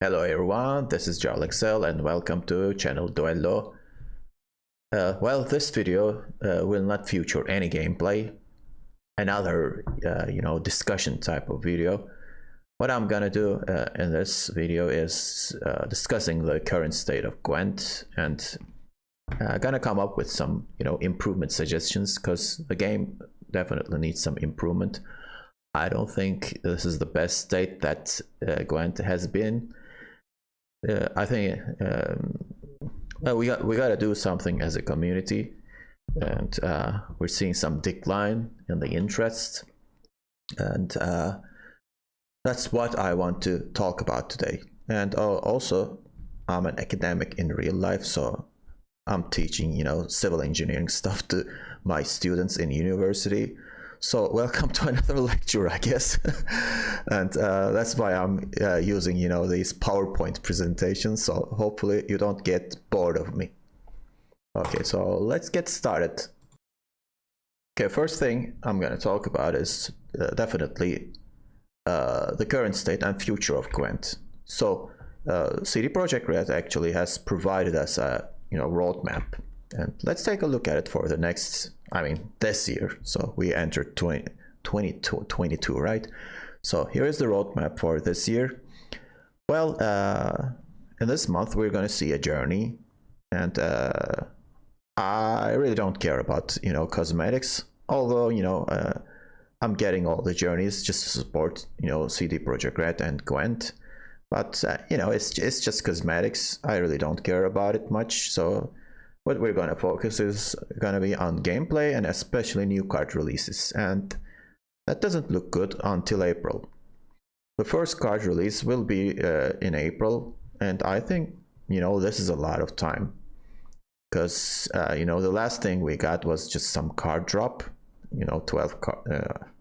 Hello everyone, this is Jarl Excel and welcome to channel Duello. Well, this video will not feature any gameplay, another discussion type of video. What I'm gonna do in this video is discussing the current state of Gwent and gonna come up with some improvement suggestions, because the game definitely needs some improvement. I don't think this is the best state that Gwent has been. I think well, we got to do something as a community, and we're seeing some decline in the interest, and that's what I want to talk about today. And also, I'm an academic in real life, so I'm teaching civil engineering stuff to my students in university. So welcome to another lecture, I guess. And that's why I'm using these PowerPoint presentations, so hopefully you don't get bored of me. Okay, so let's get started. Okay, first thing I'm going to talk about is definitely the current state and future of Gwent. So CD Projekt Red actually has provided us a roadmap, and let's take a look at it for the next, this year. So we entered 2022, right? So here is the roadmap for this year. Well, in this month we're going to see a journey, and I really don't care about cosmetics, although I'm getting all the journeys just to support CD Projekt Red and Gwent. But it's just cosmetics. I really don't care about it much. So what we're going to focus is going to be on gameplay and especially new card releases, and that doesn't look good until April. The first card release will be in April, and I think this is a lot of time, because the last thing we got was just some card drop, 12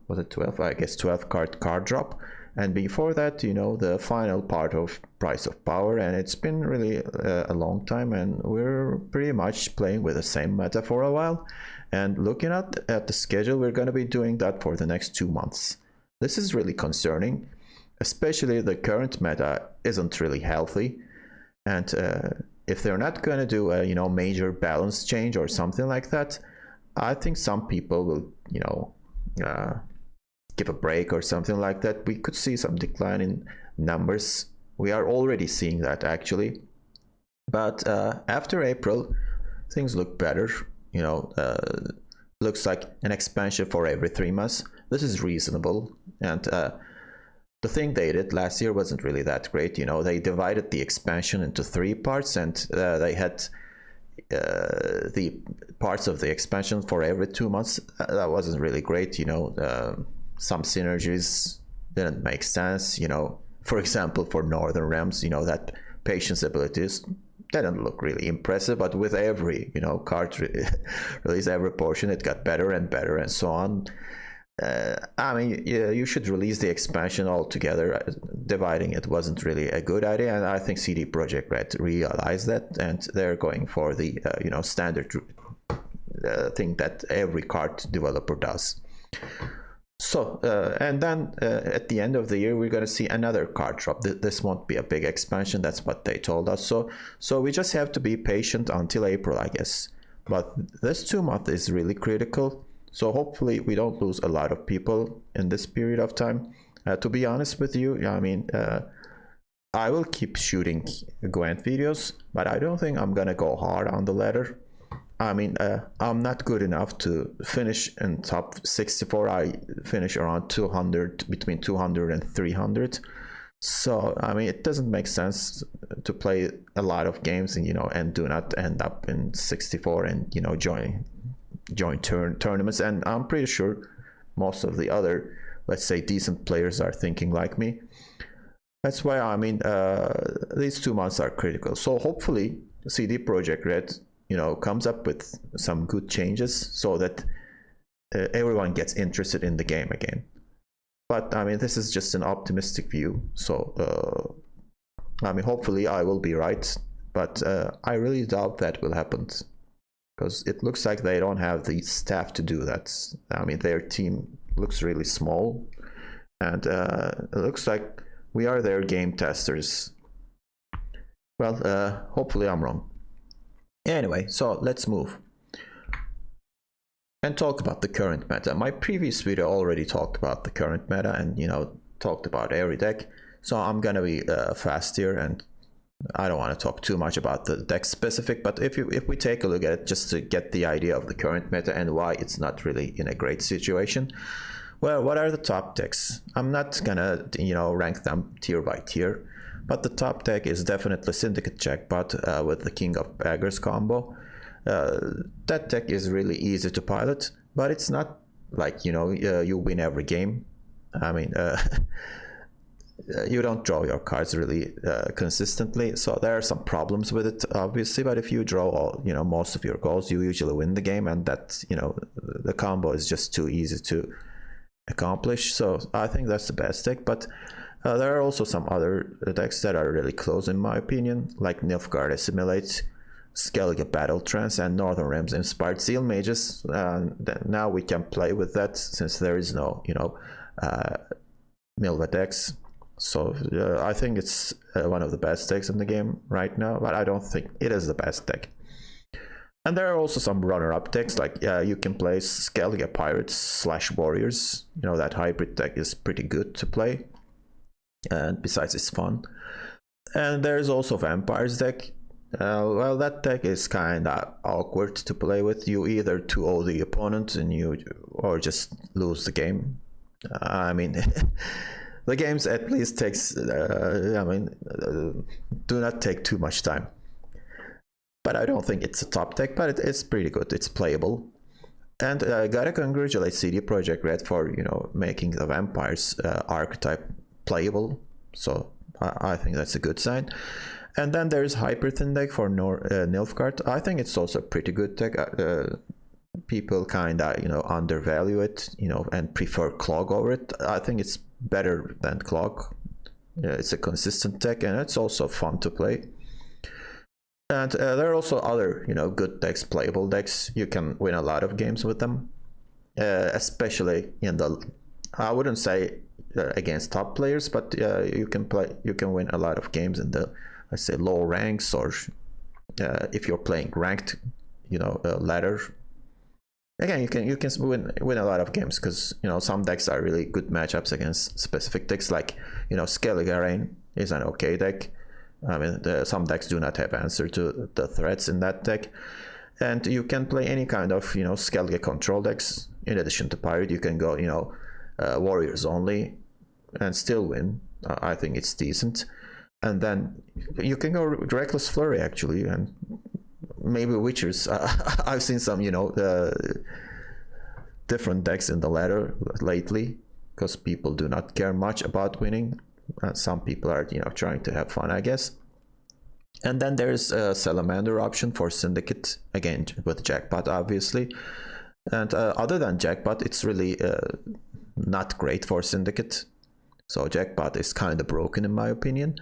was it 12? I guess 12 card drop. And before that, the final part of Price of Power, and it's been really a long time, and we're pretty much playing with the same meta for a while. And looking at the schedule, we're going to be doing that for the next 2 months. This is really concerning, especially the current meta isn't really healthy. And if they're not going to do a major balance change or something like that, I think some people will give a break or something like that. We could see some decline in numbers. We are already seeing that actually, but after April things look better. Looks like an expansion for every 3 months. This is reasonable, and the thing they did last year wasn't really that great. They divided the expansion into 3 parts, and they had the parts of the expansion for every 2 months. That wasn't really great. Some synergies didn't make sense. For example, for Northern Realms, that patience abilities didn't look really impressive, but with every card release, every portion, it got better and better and so on. You should release the expansion altogether. Dividing it wasn't really a good idea, and I think CD Projekt Red realized that, and they're going for the standard thing that every card developer does. So and then at the end of the year we're going to see another card drop. This won't be a big expansion, that's what they told us. So we just have to be patient until April, I guess. But this 2 months is really critical, so hopefully we don't lose a lot of people in this period of time. To be honest with you, I will keep shooting Gwent videos, but I don't think I'm gonna go hard on the ladder. I'm not good enough to finish in top 64. I finish around 200, between 200 and 300. So it doesn't make sense to play a lot of games and do not end up in 64 and join tournaments. And I'm pretty sure most of the other, let's say, decent players are thinking like me. That's why these 2 months are critical. So hopefully CD Projekt Red comes up with some good changes so that everyone gets interested in the game again. But this is just an optimistic view, so hopefully I will be right, but I really doubt that will happen, because it looks like they don't have the staff to do that. Their team looks really small, and it looks like we are their game testers. Well, hopefully I'm wrong. Anyway, so let's move and talk about the current meta. My previous video already talked about the current meta and, you know, talked about every deck. So I'm gonna be fast here, and I don't want to talk too much about the deck specific, but if we take a look at it just to get the idea of the current meta and why it's not really in a great situation. Well, what are the top decks? I'm not gonna, you know, rank them tier by tier, but the top deck is definitely Syndicate Jackpot with the King of Beggars combo. That deck is really easy to pilot, but it's not like, you know, you win every game. I mean, you don't draw your cards really consistently, so there are some problems with it, obviously. But if you draw all, you know, most of your goals, you usually win the game, and that, you know, the combo is just too easy to accomplish. So I think that's the best deck. But there are also some other decks that are really close in my opinion, like Nilfgaard Assimilate, Skellige Battle Trance, and Northern Realms Inspired Seal Mages. Now we can play with that since there is no, you know, Milva decks. So I think it's one of the best decks in the game right now, but I don't think it is the best deck. And there are also some runner-up decks, like you can play Skellige Pirates / Warriors. You know, that hybrid deck is pretty good to play, and besides it's fun. And there's also Vampires deck. Well, that deck is kind of awkward to play with. You either 2-0 the opponent or just lose the game. I mean, the games at least takes, do not take too much time. But I don't think it's a top deck, but it's pretty good. It's playable. And I gotta congratulate CD Projekt Red for, you know, making the Vampires archetype playable. So I think that's a good sign. And then there's Hyperthin deck for Nilfgaard. I think it's also a pretty good deck. People kind of, you know, undervalue it, you know, and prefer Clog over it. I think it's better than Clog. It's a consistent deck, and it's also fun to play. And there are also other, you know, good decks, playable decks. You can win a lot of games with them, especially in the, I wouldn't say against top players, but you can win a lot of games in the, I say, low ranks, or if you're playing ranked, you know, ladder. Again, you can win a lot of games, because, you know, some decks are really good matchups against specific decks, like, you know, Skellige Rain is an okay deck. I mean, some decks do not have answer to the threats in that deck, and you can play any kind of, you know, Skellige control decks. In addition to Pirate, you can go, you know, Warriors only, and still win. I think it's decent. And then you can go Reckless Flurry, actually, and maybe Witchers. I've seen some, you know, different decks in the ladder lately, because people do not care much about winning. Some people are, you know, trying to have fun, I guess. And then there's a Salamander option for Syndicate, again with Jackpot, obviously. And other than Jackpot, it's really not great for Syndicate. So Jackpot is kind of broken in my opinion.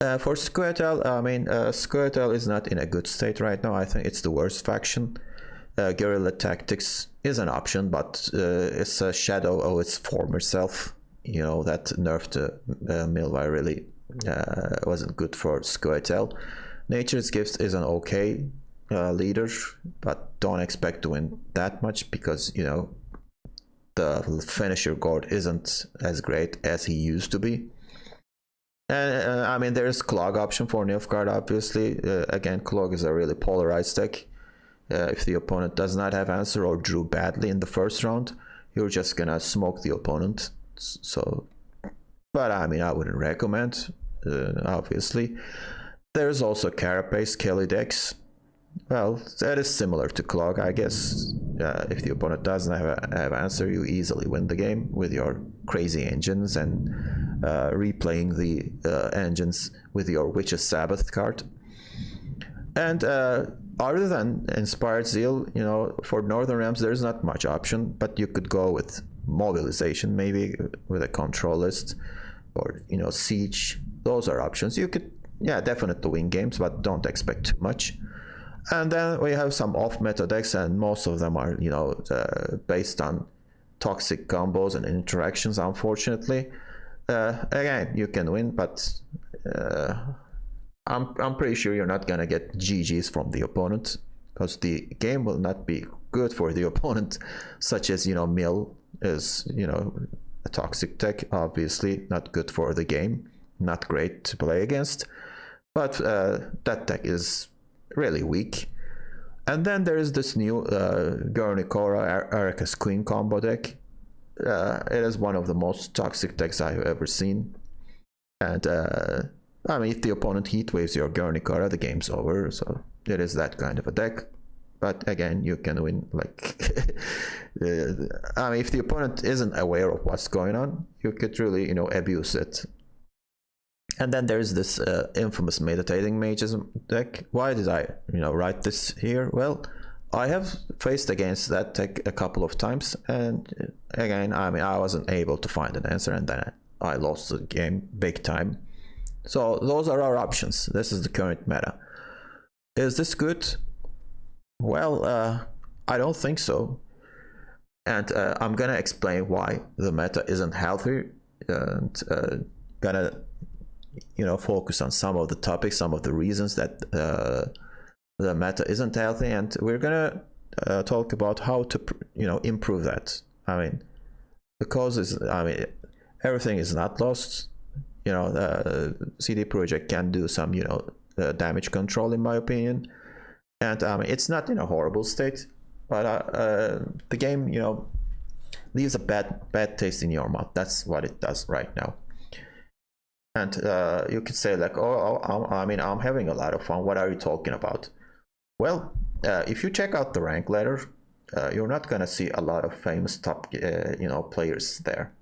For Squirtle, I mean, Squirtle is not in a good state right now. I think it's the worst faction. Guerrilla Tactics is an option, but it's a shadow of its former self. You know, that nerf to Milva really wasn't good for Squirtle. Nature's Gift is an okay leader, but don't expect to win that much, because, you know, the finisher Gord isn't as great as he used to be. And I mean, there's Clog option for Nilfgaard, obviously. Again, Clog is a really polarized deck. If the opponent does not have answer or drew badly in the first round, you're just gonna smoke the opponent. So, but I mean, I wouldn't recommend, obviously. There's also Carapace Kelly decks. Well, that is similar to Clog, I guess. If the opponent doesn't have answer, you easily win the game with your crazy engines and replaying the engines with your Witch's Sabbath card. And other than Inspired Zeal, you know, for Northern Realms, there's not much option, but you could go with Mobilization, maybe with a control list, or, you know, Siege. Those are options. You could, yeah, definitely win games, but don't expect too much. And then we have some off-meta decks, and most of them are, you know, based on toxic combos and interactions, unfortunately. Again, you can win, but I'm pretty sure you're not gonna get GGs from the opponent, because the game will not be good for the opponent, such as, you know, Mill is, you know, a toxic tech, obviously not good for the game, not great to play against, but that tech is really weak. And then there is this new Gurnikora Arcus Queen combo deck. It is one of the most toxic decks I've ever seen. And I mean, if the opponent heat waves your Gurnikora, the game's over. So it is that kind of a deck. But again, you can win, like, I mean, if the opponent isn't aware of what's going on, you could really, you know, abuse it. And then there's this infamous Meditating Mages deck. Why did I, you know, write this here? Well, I have faced against that deck a couple of times, and again, I mean, I wasn't able to find an answer, and then I lost the game big time. So those are our options. This is the current meta. Is this good? Well, I don't think so. And I'm gonna explain why the meta isn't healthy, and gonna, you know, focus on some of the topics, some of the reasons that the meta isn't healthy, and we're gonna talk about how to, you know, improve that. I mean, the cause is, I mean, everything is not lost. You know, the CD Projekt can do some, you know, damage control, in my opinion, and I mean, it's not in a horrible state, but the game, you know, leaves a bad taste in your mouth. That's what it does right now. And you could say, like, I mean, I'm having a lot of fun. What are you talking about? Well, if you check out the rank ladder, you're not gonna see a lot of famous top, you know, players there.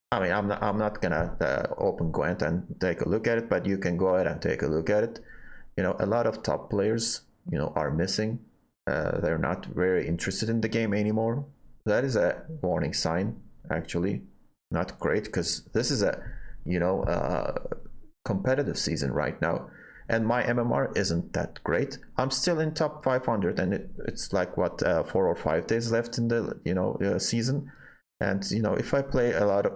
I mean, I'm not gonna open Gwent and take a look at it, but you can go ahead and take a look at it. You know, a lot of top players, you know, are missing. They're not very interested in the game anymore. That is a warning sign, actually. Not great, because this is a, you know, competitive season right now, and my MMR isn't that great. I'm still in top 500, and it's like, what, 4 or 5 days left in the, you know, season. And, you know, if I play a lot of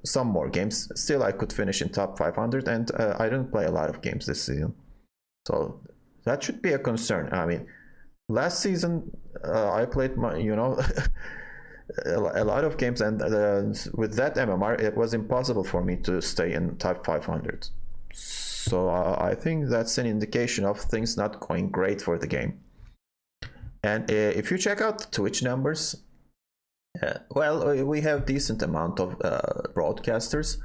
some more games, still I could finish in top 500, and I didn't play a lot of games this season, so that should be a concern. I mean, last season I played my, you know, a lot of games, and with that MMR, it was impossible for me to stay in top 500. So I think that's an indication of things not going great for the game. And if you check out the Twitch numbers, well, we have decent amount of broadcasters,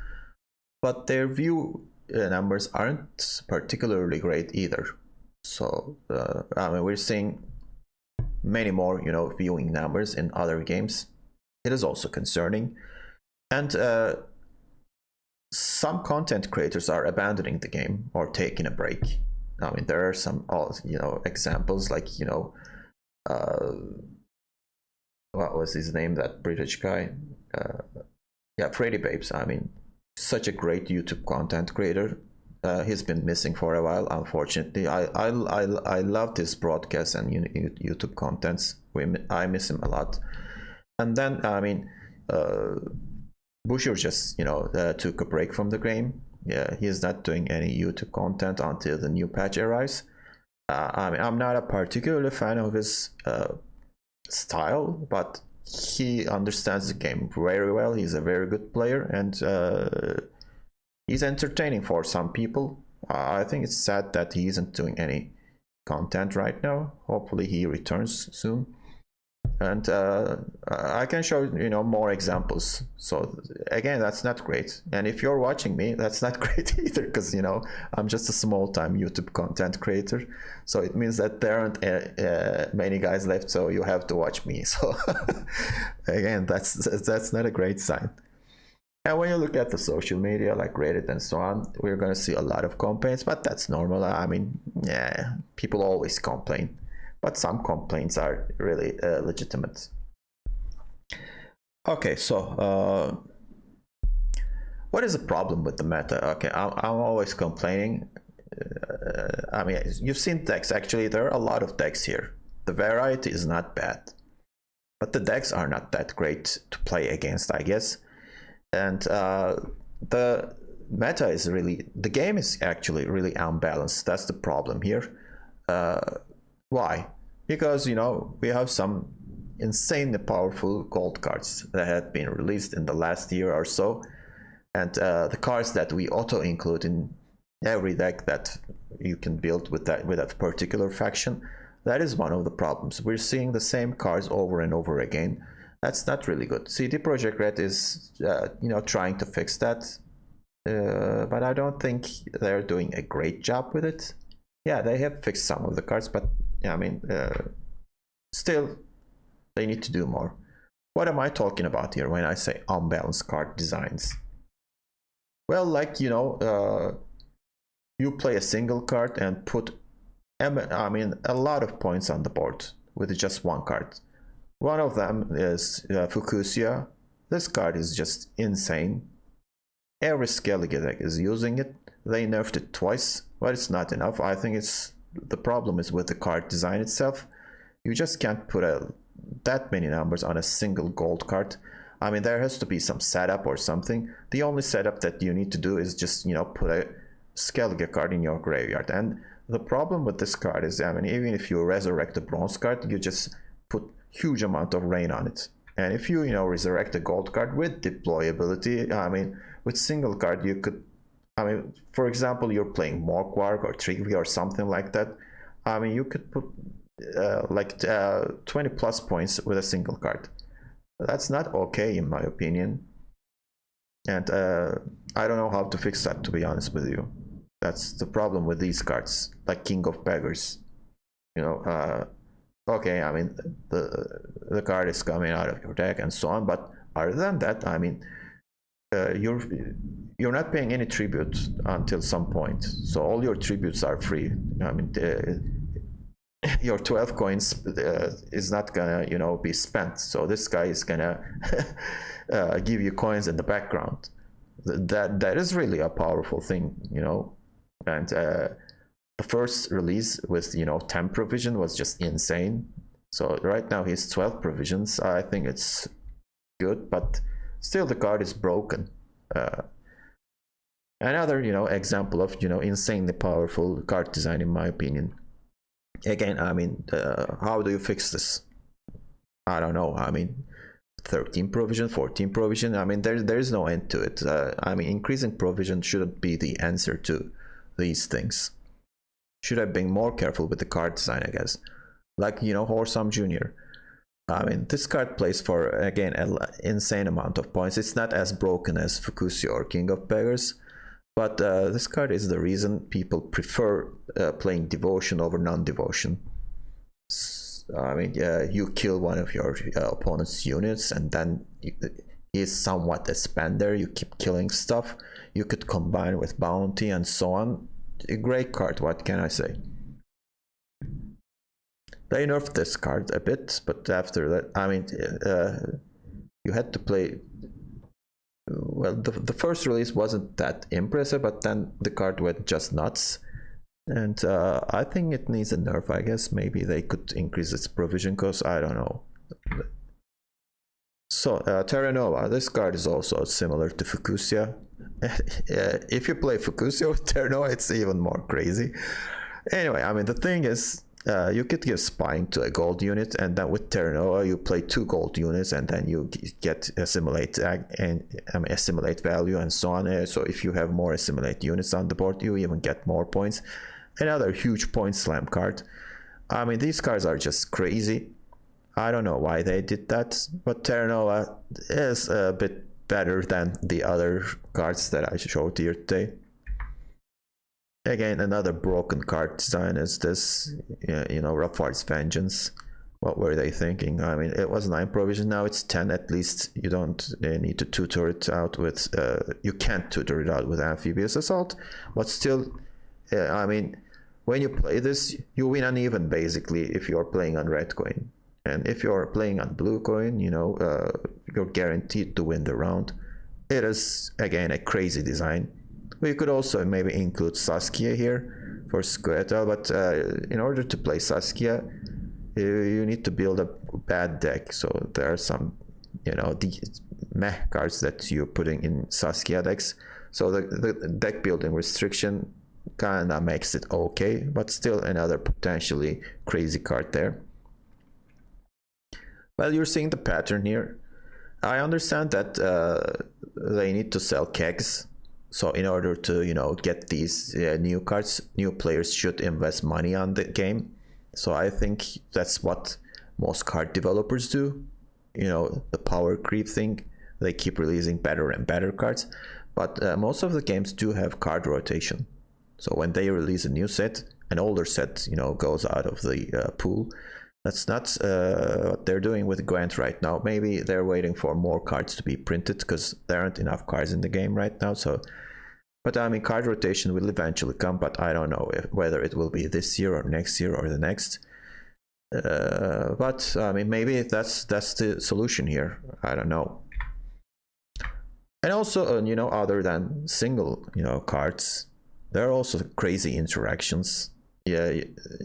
but their view numbers aren't particularly great either. So I mean, we're seeing many more, you know, viewing numbers in other games. It is also concerning, and some content creators are abandoning the game or taking a break. I mean, there are some, you know, examples, like, you know, what was his name, that British guy? Yeah, Freddy Babes. I mean, such a great YouTube content creator. He's been missing for a while, unfortunately. I loved his broadcasts and YouTube contents. I miss him a lot. And then, I mean, Busher just, you know, took a break from the game. Yeah, he's not doing any YouTube content until the new patch arrives. I mean, I'm not a particularly fan of his style, but he understands the game very well. He's a very good player, and he's entertaining for some people. I think it's sad that he isn't doing any content right now. Hopefully he returns soon, and I can show, you know, more examples. So again, that's not great, and if you're watching me, that's not great either, because, you know, I'm just a small-time YouTube content creator, so it means that there aren't many guys left, so you have to watch me. So again, that's not a great sign. And when you look at the social media like Reddit and so on, we're going to see a lot of complaints, but that's normal. I mean, yeah, people always complain, but some complaints are really legitimate. Okay, so what is the problem with the meta? Okay, I'm always complaining. I mean, you've seen decks. Actually, there are a lot of decks here. The variety is not bad, but the decks are not that great to play against, I guess. And the meta is really, the game is actually really unbalanced. That's the problem here. Why? Because, you know, we have some insanely powerful gold cards that have been released in the last year or so, and the cards that we auto include in every deck that you can build with that particular faction, that is one of the problems. We're seeing the same cards over and over again. That's not really good. CD Projekt Red is you know, trying to fix that, but I don't think they're doing a great job with it. Yeah, they have fixed some of the cards, but yeah, I mean, still they need to do more. What am I talking about here when I say unbalanced card designs? Well, like, you know, you play a single card and put, I mean, a lot of points on the board with just one card. One of them is Fukusia. This card is just insane. Every Skellige deck is using it. They nerfed it twice, but it's not enough. I think the problem is with the card design itself. You just can't put that many numbers on a single gold card. I mean, there has to be some setup or something. The only setup that you need to do is just, you know, put a Skellige card in your graveyard. And the problem with this card is, I mean, even if you resurrect a bronze card, you just put huge amount of rain on it. And if you, you know, resurrect a gold card with deployability, I mean, with single card, you could, I mean, for example, you're playing Morkwarg or Trigvi or something like that. I mean, you could put like 20 plus points with a single card. That's not okay, in my opinion. And I don't know how to fix that, to be honest with you. That's the problem with these cards, like King of Beggars. You know, okay, I mean, the card is coming out of your deck and so on, but other than that, I mean, you're not paying any tribute until some point. So all your tributes are free. I mean, your 12 coins is not gonna, you know, be spent. So this guy is gonna give you coins in the background. That is really a powerful thing, you know. And the first release with, you know, 10 provision was just insane. So right now he's 12 provisions. I think it's good, but still the card is broken. Another, you know, example of, you know, insanely powerful card design, in my opinion. Again, I mean, how do you fix this? I don't know. I mean, 13 provision, 14 provision. I mean, there is no end to it. I mean, increasing provision shouldn't be the answer to these things. Should have been more careful with the card design, I guess. Like, you know, Horsam Jr. I mean, this card plays for, again, an insane amount of points. It's not as broken as Fukusia or King of Beggars, but this card is the reason people prefer playing Devotion over non-Devotion. I mean, you kill one of your opponent's units, and then he's somewhat a spender. You keep killing stuff. You could combine with Bounty and so on. A great card, what can I say? They nerfed this card a bit, but after that, I mean, you had to play. Well, the first release wasn't that impressive, but then the card went just nuts. And I think it needs a nerf, I guess. Maybe they could increase its provision cost, I don't know. So, Terra Nova, this card is also similar to Fukusia. If you play Fukusia with Terra Nova, it's even more crazy. Anyway, I mean, the thing is, you could give Spying to a gold unit, and then with Terra Nova, you play 2 gold units, and then you get assimilate assimilate value and so on. So if you have more assimilate units on the board, you even get more points. Another huge point slam card. I mean, these cards are just crazy. I don't know why they did that, but Terra Nova is a bit better than the other cards that I showed here today. Again, another broken card design is this, you know, Rafard's Vengeance. What were they thinking? I mean, it was 9 provision, now it's 10. At least you don't need to tutor it out with, you can't tutor it out with Amphibious Assault, but still, I mean, when you play this, you win uneven basically if you're playing on red coin. And if you're playing on blue coin, you know, you're guaranteed to win the round. It is, again, a crazy design. We could also maybe include Saskia here for Squirtle, but in order to play Saskia, you need to build a bad deck. So there are some, you know, the meh cards that you're putting in Saskia decks. So the deck building restriction kind of makes it okay, but still another potentially crazy card there. Well, you're seeing the pattern here. I understand that they need to sell kegs. So in order to, get these new cards, new players should invest money on the game. So I think that's what most card developers do. The power creep thing. They keep releasing better and better cards. But most of the games do have card rotation. So when they release a new set, an older set, goes out of the pool. That's not what they're doing with Gwent right now. Maybe they're waiting for more cards to be printed because there aren't enough cards in the game right now. But I mean, card rotation will eventually come, but I don't know whether it will be this year or next year or the next. But I mean, maybe that's the solution here. I don't know. And also, other than single, cards, there are also crazy interactions. Yeah,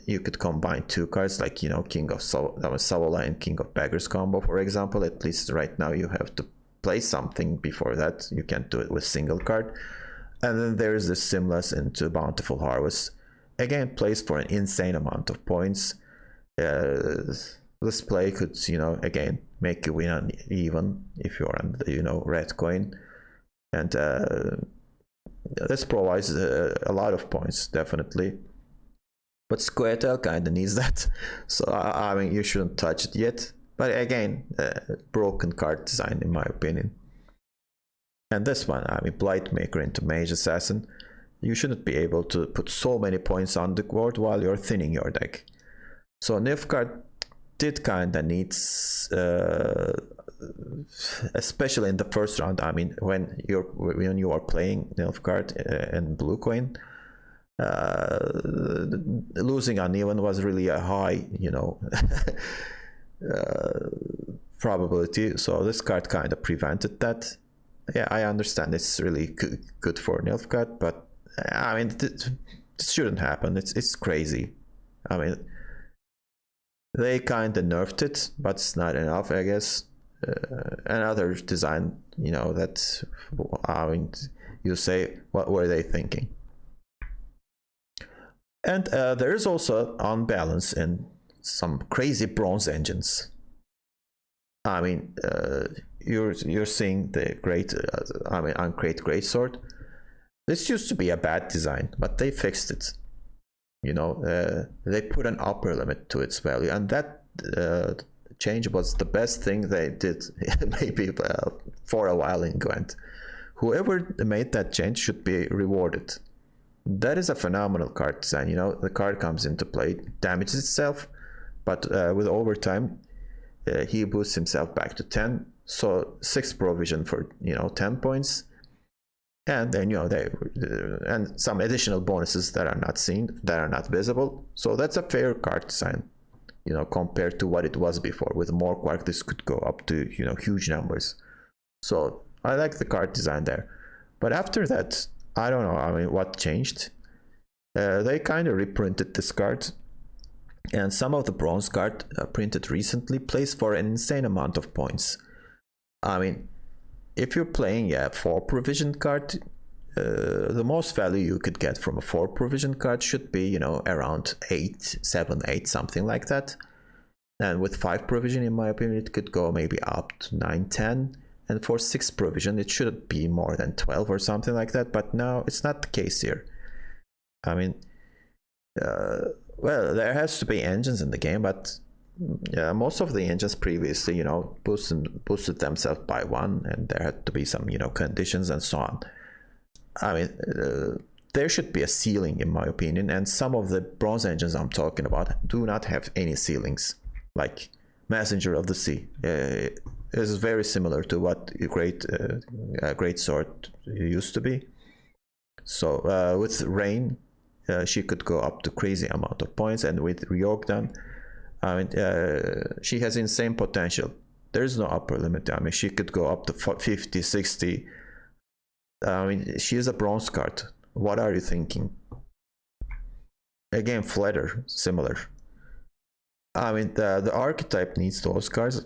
you could combine two cards like, King of Savola and King of Beggars combo, for example. At least right now you have to play something before that. You can't do it with single card. And then there's the Simlas into Bountiful Harvest. Again, plays for an insane amount of points. This play could, again, make you win on even if you're on the, red coin. And this provides a lot of points, definitely. But Squirtle kind of needs that. So, I mean, you shouldn't touch it yet. But again, broken card design, in my opinion. And this one, I mean, Blightmaker into Mage Assassin. You shouldn't be able to put so many points on the board while you're thinning your deck. So Nilfgaard did kind of need, especially in the first round. I mean, when you are playing Nilfgaard and Blue Coin, losing uneven was really a high, probability. So this card kind of prevented that. Yeah, I understand it's really good for Nilfgaard, but I mean, this shouldn't happen. It's crazy. I mean, they kind of nerfed it, but it's not enough, I guess. Another design, that, I mean, you say, what were they thinking? And there is also Unbalanced in some crazy bronze engines. I mean, you're seeing the Uncrate Greatsword. This used to be a bad design, but they fixed it. They put an upper limit to its value, and that change was the best thing they did maybe for a while in Gwent. Whoever made that change should be rewarded. That is a phenomenal card design. The card comes into play, damages itself, but with overtime, he boosts himself back to 10. So 6 provision for 10 points, and then and some additional bonuses that are not seen, that are not visible. So that's a fair card design, compared to what it was before. With more quark, this could go up to huge numbers. So I like the card design there. But after that, I don't know. I mean, what changed? They kind of reprinted this card. And some of the bronze card printed recently plays for an insane amount of points. I mean, if you're playing a 4 provision card, the most value you could get from a 4 provision card should be, around 8, 7, 8, something like that. And with 5 provision, in my opinion, it could go maybe up to 9, 10. And for 6 provision, it shouldn't be more than 12 or something like that. But now it's not the case here. I mean, well, there has to be engines in the game, but most of the engines previously, boosted themselves by 1, and there had to be some, conditions and so on. I mean, there should be a ceiling, in my opinion, and some of the bronze engines I'm talking about do not have any ceilings, like Messenger of the Sea. Is very similar to what Great Sword used to be. So with Rain, she could go up to crazy amount of points, and with Ryogdan, I mean, she has insane potential. There is no upper limit. I mean, she could go up to 50, 60. I mean, she is a bronze card. What are you thinking? Again, Flatter, similar. I mean, the archetype needs those cards.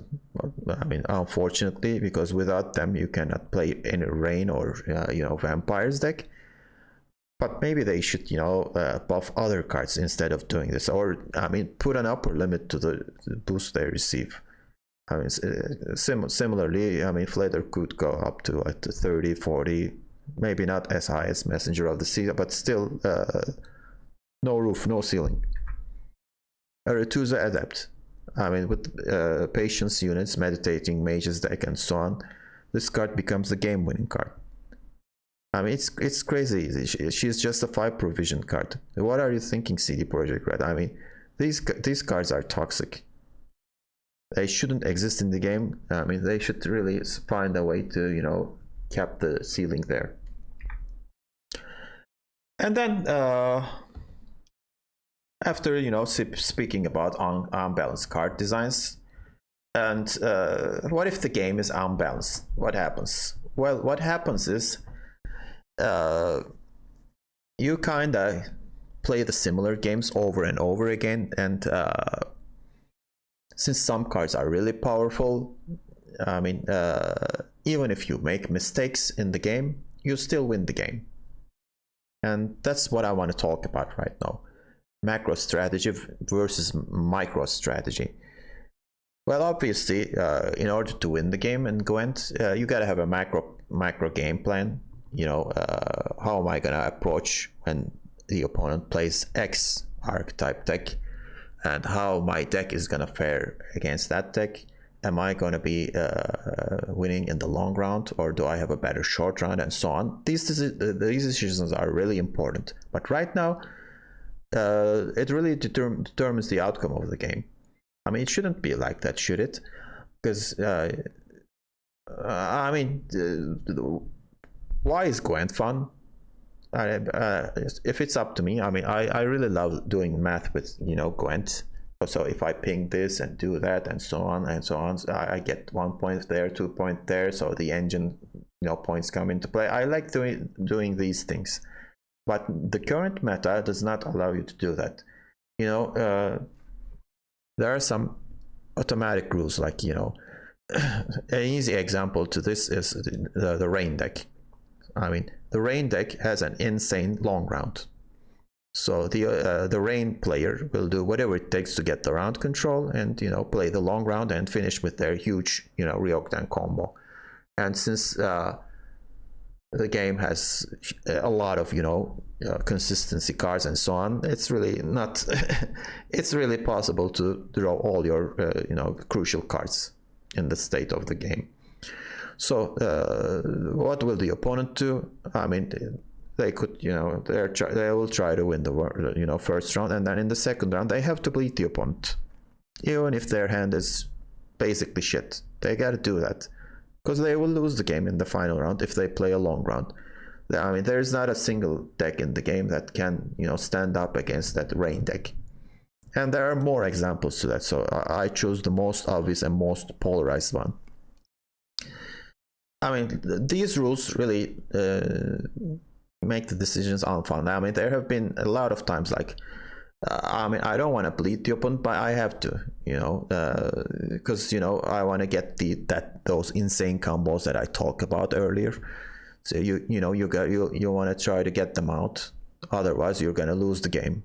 I mean, unfortunately, because without them, you cannot play any Rain or Vampires deck. But maybe they should, buff other cards instead of doing this, or I mean, put an upper limit to the boost they receive. I mean, similarly, I mean, Flater could go up to like 30, 40, maybe not as high as Messenger of the Sea, but still, no roof, no ceiling. Retusa Adept. I mean, with Patience units, Meditating Mages deck, and so on, this card becomes a game-winning card. I mean, it's crazy. She's just a 5 provision card. What are you thinking, CD Projekt Red? I mean, these cards are toxic. They shouldn't exist in the game. I mean, they should really find a way to, cap the ceiling there. And then, after, speaking about unbalanced card designs, and what if the game is unbalanced? What happens? Well, what happens is, you kind of play the similar games over and over again, and since some cards are really powerful, I mean, even if you make mistakes in the game, you still win the game. And that's what I want to talk about right now. Macro strategy versus micro strategy. Well, obviously, in order to win the game in Gwent, you gotta have a macro game plan. How am I gonna approach when the opponent plays X archetype deck, and how my deck is gonna fare against that deck. Am I gonna be winning in the long round, or do I have a better short round, and so on. These decisions are really important, but right now it really determines the outcome of the game. I mean, it shouldn't be like that, should it? Because I mean, why is Gwent fun? If it's up to me, I mean, I really love doing math with Gwent. So if I ping this and do that and so on and so on, so I get 1 point there, 2 point there. So the engine points come into play. I like doing these things, but the current meta does not allow you to do that. There are some automatic rules, like an easy example to this is the Rain deck. I mean, the Rain deck has an insane long round. So the Rain player will do whatever it takes to get the round control and play the long round and finish with their huge Ryokdan combo. And since the game has a lot of consistency cards and so on, it's really not it's really possible to draw all your crucial cards in the state of the game. So what will the opponent do? I mean, they could they will try to win the first round, and then in the second round they have to bleed the opponent, even if their hand is basically shit. They gotta do that, because they will lose the game in the final round if they play a long round. I mean, there's not a single deck in the game that can stand up against that Rain deck, and there are more examples to that, so I chose the most obvious and most polarized one. I mean, these rules really make the decisions unfun. I mean, there have been a lot of times like I mean, I don't want to bleed the opponent, but I have to, because I want to get those insane combos that I talked about earlier. So you want to try to get them out, otherwise you're gonna lose the game.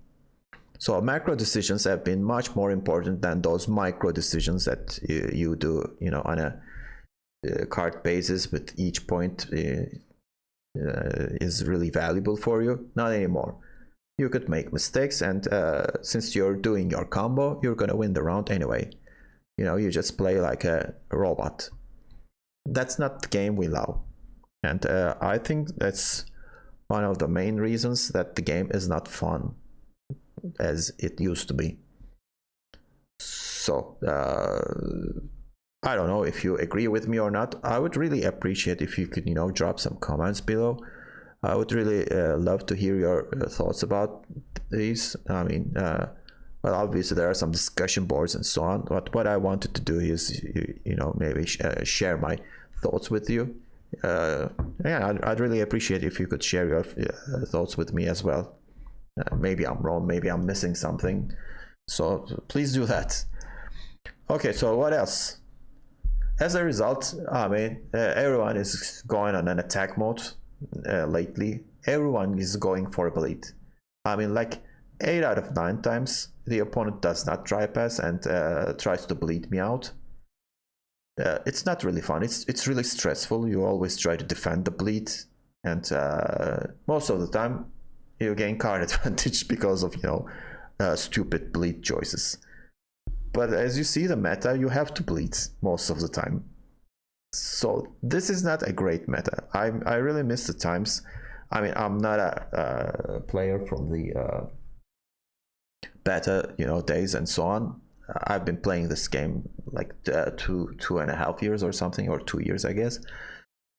So macro decisions have been much more important than those micro decisions that you do, on a card basis with each point is really valuable for you. Not anymore. You could make mistakes, and since you're doing your combo, you're gonna win the round anyway. You just play like a robot. That's not the game we love, and I think that's one of the main reasons that the game is not fun as it used to be. So I don't know if you agree with me or not. I would really appreciate if you could drop some comments below. I would really love to hear your thoughts about these. I mean, well, obviously there are some discussion boards and so on, but what I wanted to do is maybe share my thoughts with you. Yeah, I'd really appreciate if you could share your thoughts with me as well. Maybe I'm wrong, maybe I'm missing something. So please do that. Okay, so what else? As a result, I mean, everyone is going on an attack mode lately. Everyone is going for a bleed. I mean, like 8 out of 9 times, the opponent does not try pass and tries to bleed me out. It's not really fun. It's really stressful. You always try to defend the bleed, and most of the time, you gain card advantage because of stupid bleed choices. But as you see the meta, you have to bleed most of the time. So this is not a great meta. I really miss the times. I mean, I'm not a player from the beta, days and so on. I've been playing this game like 2.5 years or something, or 2 years, I guess.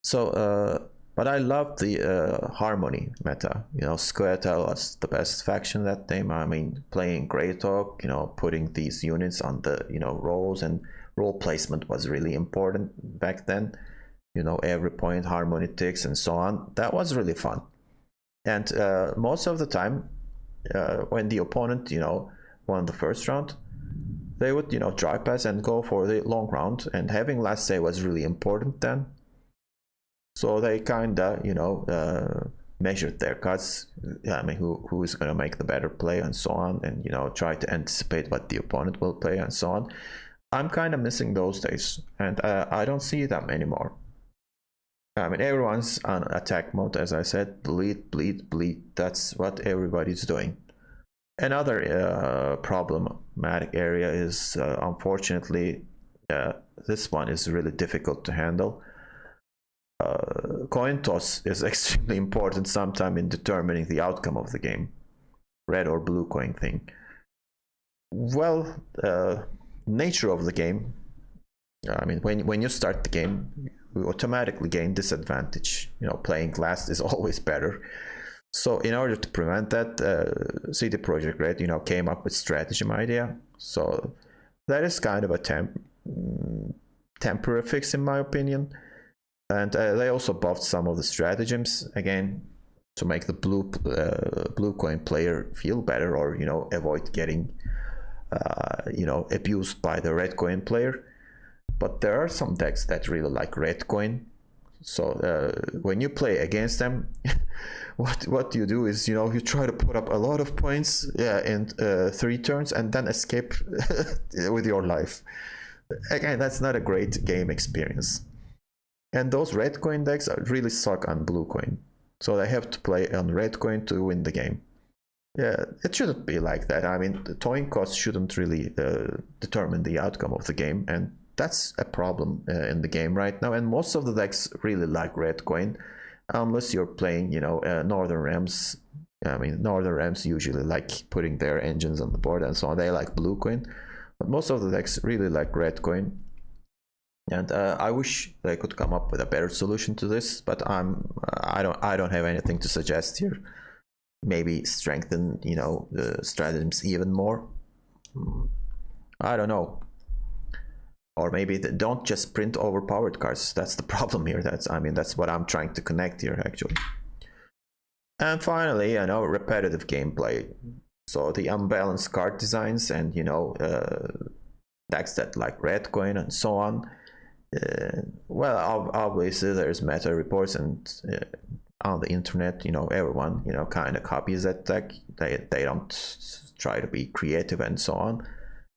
So, but I love the Harmony meta. Squirtle was the best faction that time. I mean, playing Greytalk, putting these units on the, roles, and role placement was really important back then. Every point Harmony ticks and so on. That was really fun. And most of the time, when the opponent, won the first round, they would, try pass and go for the long round. And having last say was really important then. So they kinda, measured their cards. I mean, who is gonna make the better play and so on, and try to anticipate what the opponent will play and so on. I'm kind of missing those days, and I don't see them anymore. I mean, everyone's on attack mode, as I said. Bleed, bleed, bleed. That's what everybody's doing. Another problematic area is, unfortunately, this one is really difficult to handle. Coin toss is extremely important sometime in determining the outcome of the game. Red or blue coin thing. Well, nature of the game. I mean, when you start the game, you automatically gain disadvantage. Playing last is always better. So in order to prevent that, CD Projekt Red, came up with stratagem idea. So that is kind of a temporary fix, in my opinion. And they also buffed some of the stratagems again to make the blue coin player feel better, or avoid getting abused by the red coin player. But there are some decks that really like red coin. So when you play against them, what you do is you try to put up a lot of points in 3 turns and then escape with your life. Again, that's not a great game experience. And those red coin decks really suck on blue coin. So they have to play on red coin to win the game. Yeah, it shouldn't be like that. I mean, the coin cost shouldn't really determine the outcome of the game. And that's a problem in the game right now. And most of the decks really like red coin. Unless you're playing, Northern Realms. I mean, Northern Realms usually like putting their engines on the board and so on. They like blue coin. But most of the decks really like red coin. And I wish they could come up with a better solution to this, but I don't have anything to suggest here. Maybe strengthen the stratagems even more. I don't know. Or maybe don't just print overpowered cards. That's the problem here. That's what I'm trying to connect here actually. And finally, repetitive gameplay. So the unbalanced card designs and decks that like red coin and so on. Well, obviously there's meta reports, and on the internet, everyone kind of copies that deck. They don't try to be creative and so on.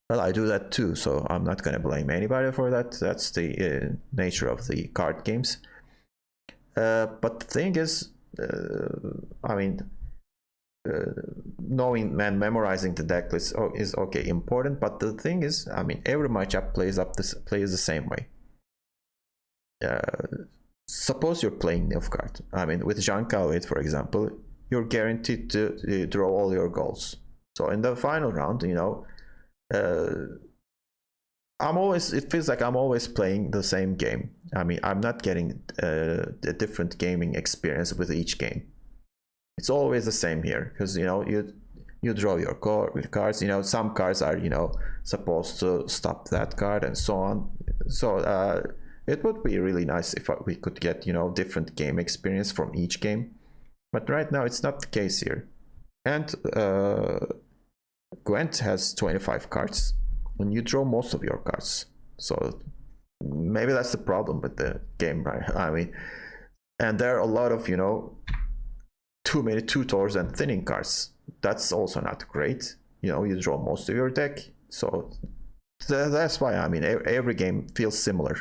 Well, I do that too, so I'm not going to blame anybody for that. That's the nature of the card games. But the thing is, knowing and memorizing the deck list is okay, important. But the thing is, every matchup plays the same way. Suppose you're playing Nilfgaard. With Jean Calvet, for example, you're guaranteed to draw all your goals. So in the final round, it feels like I'm always playing the same game. I'm not getting a different gaming experience with each game. It's always the same here, because you draw your cards. Some cards are supposed to stop that card and so on. So it would be really nice if we could get different game experience from each game, but right now it's not the case here. And Gwent has 25 cards, and you draw most of your cards. So maybe that's the problem with the game, right? I mean, and there are a lot of, you know, too many tutors and thinning cards. That's also not great. You know, you draw most of your deck. So that's why, I mean, every game feels similar.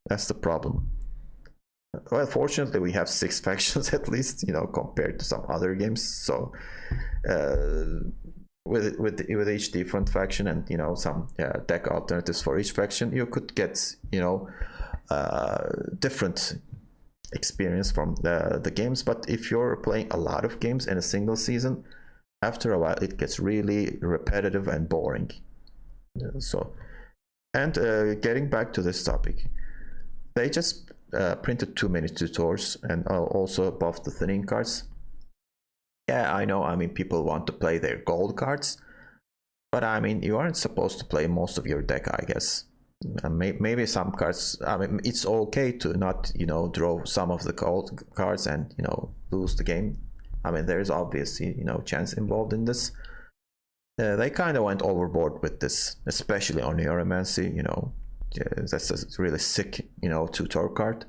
That's the problem. Well, fortunately, we have 6 factions at least, you know, compared to some other games. So with each different faction and, you know, some deck alternatives for each faction, you could get, you know, different experience from the games. But if you're playing a lot of games in a single season, after a while it gets really repetitive and boring. So, and getting back to this topic, they just printed too many tutors and also buffed the thinning cards. Yeah, I know, I mean, people want to play their gold cards, but I mean, you aren't supposed to play most of your deck, I guess. Maybe some cards, I mean, it's okay to not, you know, draw some of the gold cards and, you know, lose the game. I mean, there's obviously, you know, chance involved in this. They kind of went overboard with this, especially on Neuromancy, you know. That's a really sick, you know, tutor card.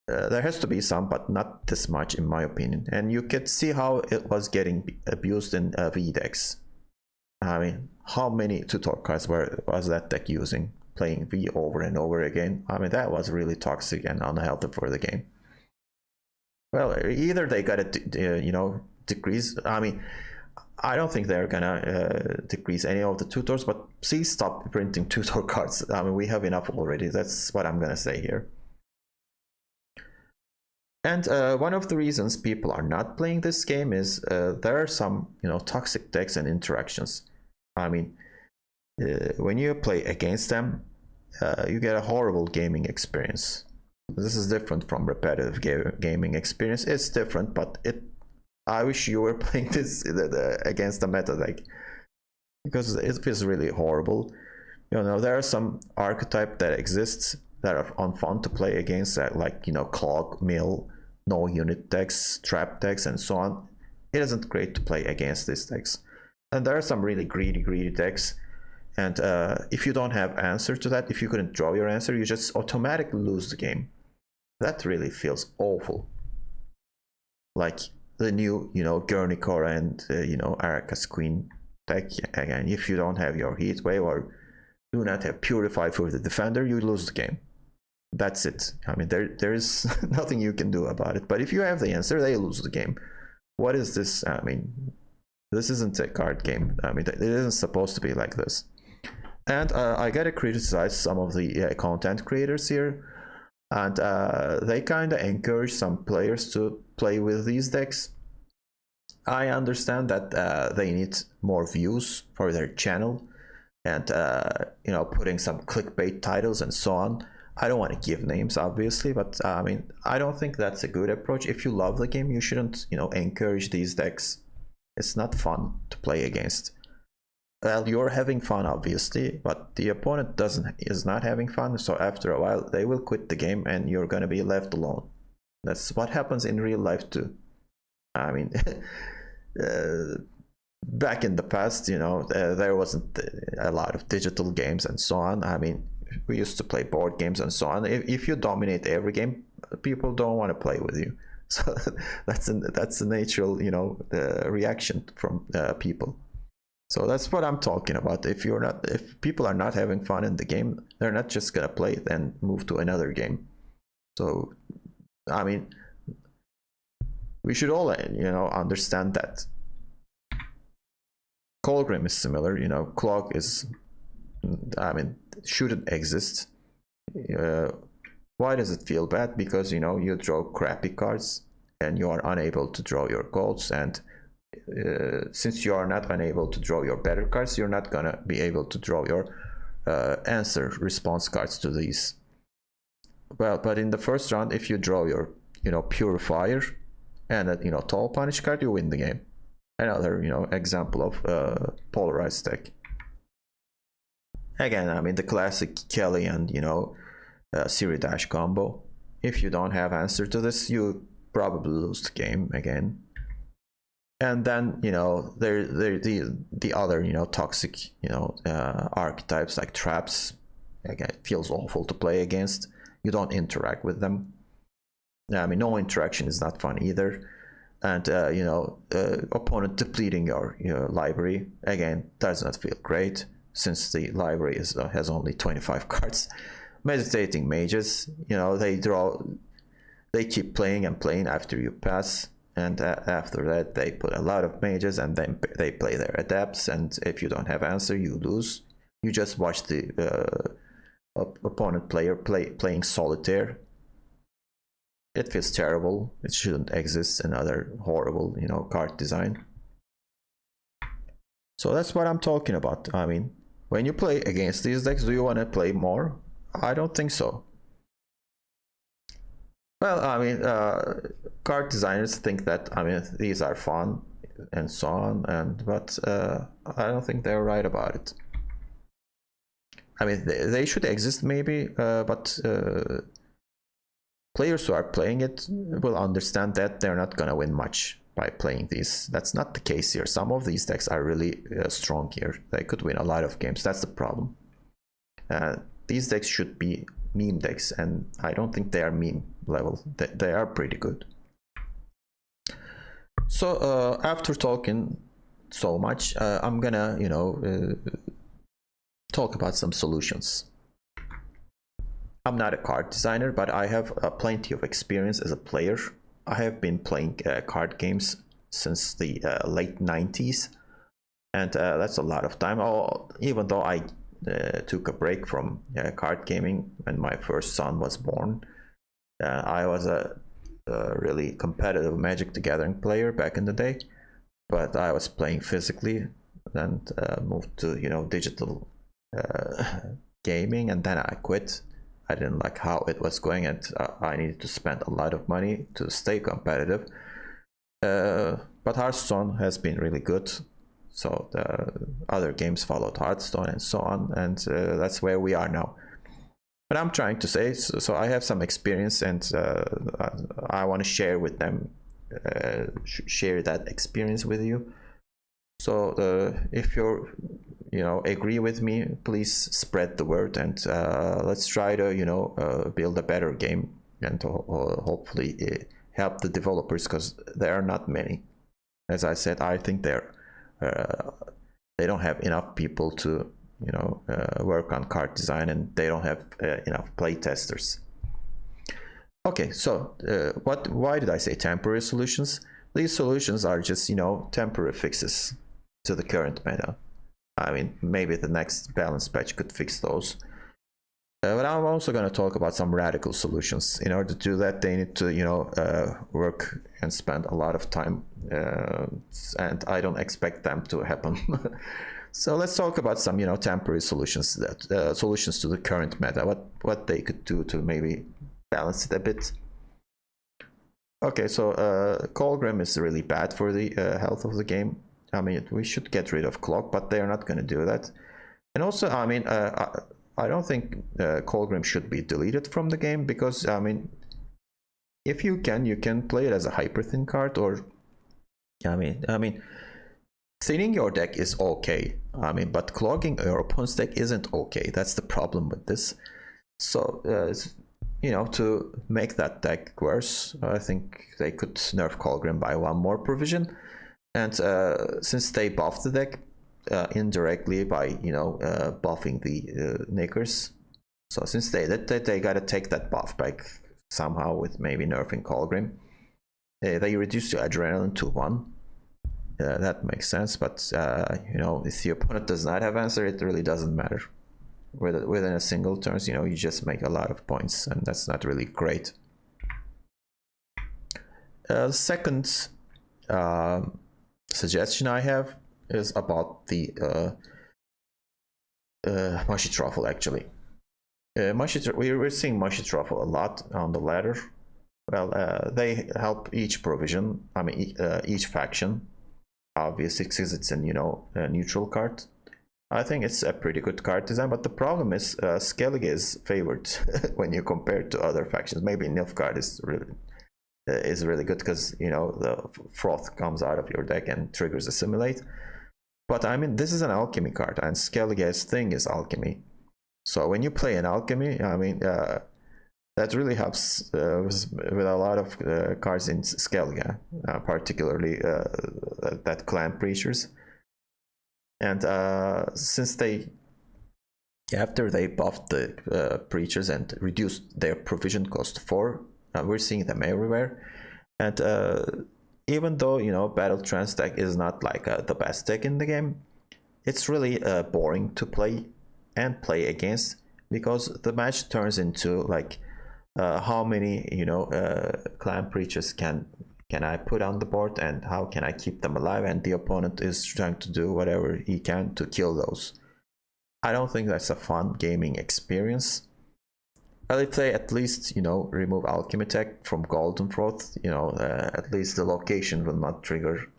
There has to be some, but not this much, in my opinion. And you could see how it was getting abused in V decks. I mean, how many tutor cards was that deck using? Playing V over and over again. I mean, that was really toxic and unhealthy for the game. Well, either they gotta, you know, decrease. I mean, I don't think they're gonna decrease any of the tutors, but please stop printing tutor cards. I mean, we have enough already. That's what I'm gonna say here. And one of the reasons people are not playing this game is there are some, you know, toxic decks and interactions. I mean, when you play against them, you get a horrible gaming experience. This is different from repetitive gaming experience. It's different, but I wish you were playing this against the meta deck, because it feels really horrible. You know, there are some archetype that exists that are unfun to play against, like, you know, clog, mill, no unit decks, trap decks, and so on. It isn't great to play against these decks. And there are some really greedy decks. And if you don't have answer to that, if you couldn't draw your answer, you just automatically lose the game. That really feels awful. Like the new, you know, Guernica and, you know, Araka's Queen deck. Again, if you don't have your Heat Wave or do not have Purify for the defender, you lose the game. That's it. I mean, there's nothing you can do about it. But if you have the answer, they lose the game. What is this? I mean, this isn't a card game. I mean, it isn't supposed to be like this. And I gotta criticize some of the content creators here. And they kind of encourage some players to play with these decks. I understand that they need more views for their channel, and you know, putting some clickbait titles and so on. I don't want to give names, obviously, but I mean, I don't think that's a good approach. If you love the game, you shouldn't, you know, encourage these decks. It's not fun to play against. Well, you're having fun, obviously, but the opponent is not having fun. So after a while, they will quit the game, and you're gonna be left alone. That's what happens in real life too. I mean, back in the past, you know, there wasn't a lot of digital games and so on. I mean, we used to play board games and so on. If you dominate every game, people don't want to play with you. So that's a natural, you know, reaction from people. So that's what I'm talking about. If people are not having fun in the game, they're not just gonna play it and move to another game. So, I mean, we should all, you know, understand that. Colgrim is similar, you know. Clog is, I mean, shouldn't exist. Why does it feel bad? Because, you know, you draw crappy cards and you are unable to draw your golds, and since you are not unable to draw your better cards, you're not gonna be able to draw your answer response cards to these. Well, but in the first round, if you draw your, you know, Purifier and a, you know, Tall Punish card, you win the game. Another, you know, example of polarized deck. Again, I mean, the classic Kelly and, you know, Siri Dash combo. If you don't have answer to this, you probably lose the game again. And then the other toxic archetypes like traps. Again, it feels awful to play against. You don't interact with them. I mean, no interaction is not fun either. And opponent depleting your library again does not feel great, since the library has only 25 cards. Meditating mages, they keep playing and playing after you pass, and after that they put a lot of mages, and then they play their adepts, and if you don't have answer, you lose. You just watch the opponent player playing solitaire. It feels terrible. It shouldn't exist. Another horrible card design. So that's what I'm talking about. I mean, when you play against these decks, do you want to play more? I don't think so. Well, I mean, card designers think that, I mean, these are fun and so on, but I don't think they're right about it. I mean, they should exist maybe, but players who are playing it will understand that they're not gonna win much by playing these. That's not the case here. Some of these decks are really strong here. They could win a lot of games. That's the problem. These decks should be meme decks, and I don't think they are meme level. They are pretty good. So after talking so much, I'm gonna talk about some solutions. I'm not a card designer, but I have plenty of experience as a player. I have been playing card games since the late 90s, and that's a lot of time. Even though I took a break from card gaming when my first son was born. I was a really competitive Magic the Gathering player back in the day, but I was playing physically and moved to digital gaming, and then I quit. I didn't like how it was going, and I needed to spend a lot of money to stay competitive. But Hearthstone has been really good, so the other games followed Hearthstone and so on, and that's where we are now. But I'm trying to say, so I have some experience, and I want to share with them, share that experience with you. So if you're agree with me, please spread the word, and let's try to build a better game, and hopefully help the developers, because there are not many. As I said, I think they don't have enough people to work on card design, and they don't have enough play testers. Okay, so why did I say temporary solutions? These solutions are just temporary fixes to the current meta. I mean, maybe the next balance patch could fix those. But I'm also going to talk about some radical solutions. In order to do that, they need to work and spend a lot of time, and I don't expect them to happen. So let's talk about some temporary solutions, that solutions to the current meta, what they could do to maybe balance it a bit. Okay, so Colgrim is really bad for the health of the game. I mean, we should get rid of Clock, but they are not going to do that. And also, I mean, I don't think Colgrim should be deleted from the game, because I mean, if you can play it as a hyper thin card, or I mean, thinning your deck is okay. I mean, but clogging your opponent's deck isn't okay. That's the problem with this. So to make that deck worse, I think they could nerf Colgrim by one more provision. And since they buffed the deck indirectly by buffing the Knickers, so since they did that, they gotta take that buff back somehow with maybe nerfing Colgrim. They reduced your adrenaline to 1. That makes sense, but if the opponent does not have answer, it really doesn't matter. Within a single turn, you just make a lot of points, and that's not really great. Second suggestion I have is about the Mushy Truffle, actually. We're seeing Mushy Truffle a lot on the ladder. Well, they help each provision, I mean each faction, obviously, because it's a a neutral card. I think it's a pretty good card design, but the problem is Skellige is favored when you compare it to other factions. Maybe Nilfgaard is really is really good because the froth comes out of your deck and triggers assimilate. But I mean, this is an alchemy card, and Skellige's thing is alchemy. So when you play an alchemy, I mean, that really helps with a lot of cards in Skellige, particularly that clan preachers. And since after they buffed the preachers and reduced their provision cost to 4, we're seeing them everywhere. And even though Battle Trance deck is not like the best deck in the game, it's really boring to play and play against, because the match turns into like how many clan preachers can I put on the board, and how can I keep them alive, and the opponent is trying to do whatever he can to kill those. I don't think that's a fun gaming experience. Well, if they at least remove alchemy tech from Golden Froth, at least the location will not trigger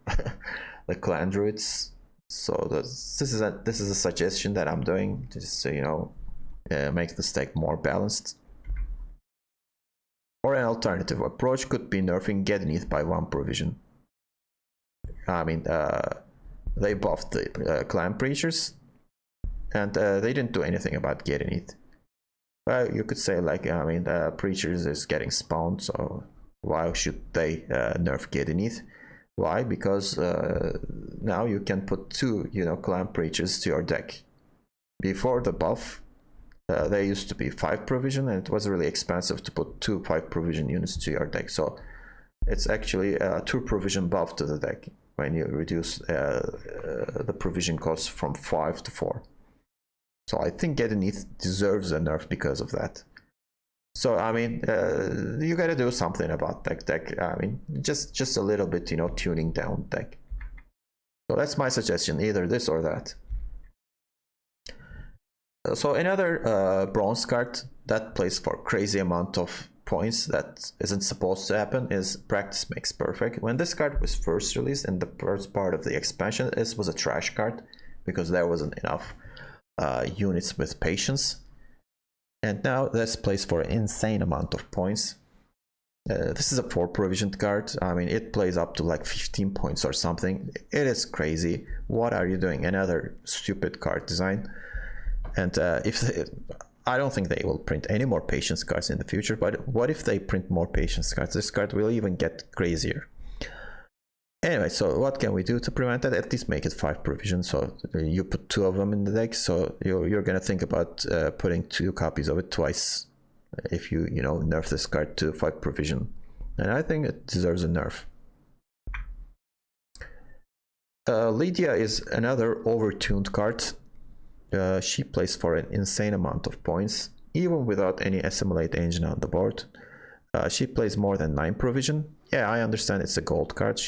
the clan druids. So this is a suggestion that I'm doing, just to make this deck more balanced. Or an alternative approach could be nerfing Gedenith by 1 provision. I mean, they buffed the clan preachers, and they didn't do anything about Gedenith. Well, you could say, like, I mean, preachers is getting spawned, so why should they nerf Gedenith? Why? Because now you can put 2 clan preachers to your deck. Before the buff, they used to be 5 provision, and it was really expensive to put 2 5 provision units to your deck. So it's actually a 2 provision buff to the deck when you reduce the provision cost from 5 to 4. So I think Gedenith deserves a nerf because of that. So I mean, you gotta do something about that deck. I mean, just a little bit, tuning down deck. So that's my suggestion, either this or that. So another bronze card that plays for crazy amount of points that isn't supposed to happen is Practice Makes Perfect. When this card was first released in the first part of the expansion, this was a trash card because there wasn't enough units with patience. And now this plays for an insane amount of points. This is a 4 provisioned card. I mean, it plays up to like 15 points or something. It is crazy. What are you doing? Another stupid card design. And I don't think they will print any more patience cards in the future, but what if they print more patience cards? This card will even get crazier. Anyway, so what can we do to prevent that? At least make it 5 provision, so you put 2 of them in the deck, so you're gonna think about putting 2 copies of it twice if you nerf this card to 5 provision. And I think it deserves a nerf. Lydia is another overtuned card. She plays for an insane amount of points, even without any assimilate engine on the board. She plays more than 9 provision. Yeah, I understand it's a gold card.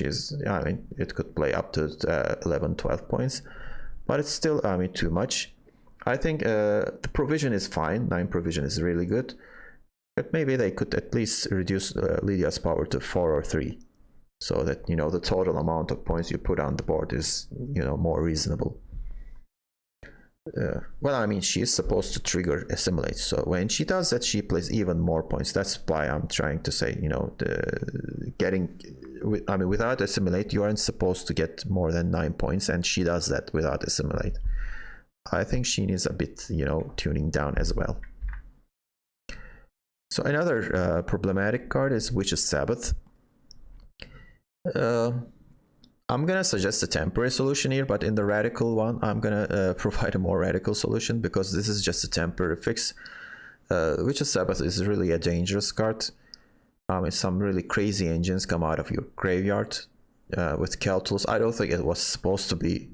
I mean, it could play up to 11, 12 points, but it's still, I mean, too much. I think the provision is fine. 9 provision is really good, but maybe they could at least reduce Lydia's power to 4 or 3, so that the total amount of points you put on the board is more reasonable. Well, I mean, she is supposed to trigger assimilate, so when she does that, she plays even more points. That's why I'm trying to say, without assimilate, you aren't supposed to get more than 9 points, and she does that without assimilate. I think she needs a bit, tuning down as well. So another problematic card is Witch's Sabbath. I'm gonna suggest a temporary solution here, but in the radical one, I'm gonna provide a more radical solution, because this is just a temporary fix. Witch's Sabbath is really a dangerous card. Some really crazy engines come out of your graveyard with Calculus. I don't think it was supposed to be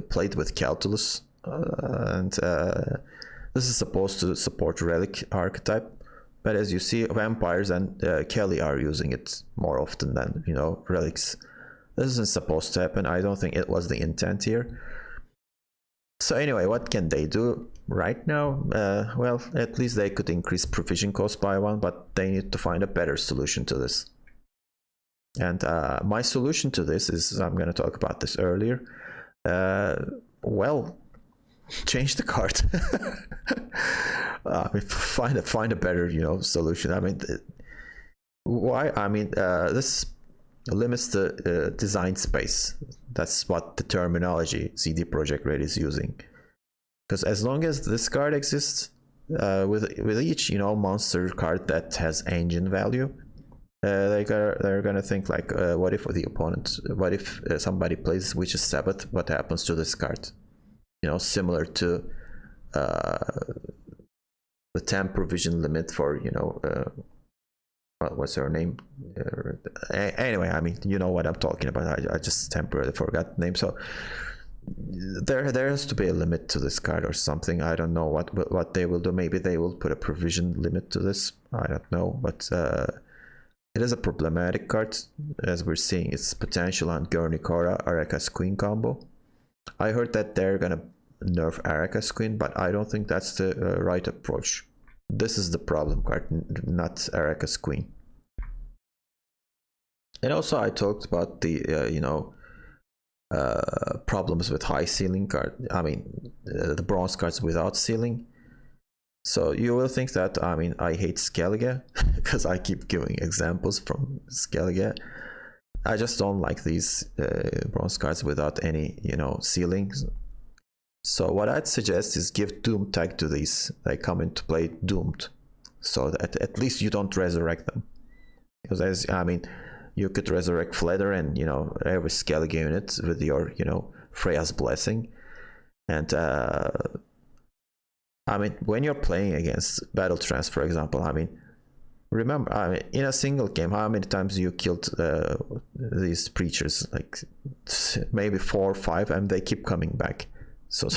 played with Calculus, and this is supposed to support Relic archetype. But as you see, Vampires and Kelly are using it more often than Relics. This isn't supposed to happen. I don't think it was the intent here. So anyway, what can they do right now? Well, at least they could increase provision cost by 1, but they need to find a better solution to this. And my solution to this is, I'm going to talk about this earlier. Well, change the card. Find a better solution. I mean, Why? I mean, this limits the design space. That's what the terminology CD Projekt Red is using. Because as long as this card exists, with each monster card that has engine value, they're gonna think like, what if the opponent, what if somebody plays Witch's Sabbath? What happens to this card? Similar to the 10 provision limit for what's her name? Anyway, I mean, you know what I'm talking about. I just temporarily forgot the name. So there has to be a limit to this card or something. I don't know what they will do. Maybe they will put a provision limit to this. I don't know, but it is a problematic card, as we're seeing its potential on Gurnikora Araka's Queen combo. I heard that they're gonna nerf Araka's Queen, but I don't think that's the right approach. This is the problem card, not Araka's Queen. And also I talked about the problems with high ceiling card. I mean, the bronze cards without ceiling. So you will think that, I mean, I hate Skellige because I keep giving examples from Skellige. I just don't like these bronze cards without any ceilings. So what I'd suggest is give Doom tag to these. They come into play doomed, so that at least you don't resurrect them. Because you could resurrect Fledder and every Skellige unit with your Freya's Blessing, and I mean, when you're playing against Battle Trance, for example, I mean, remember, in a single game, how many times you killed these preachers? Like maybe 4 or 5, and they keep coming back. So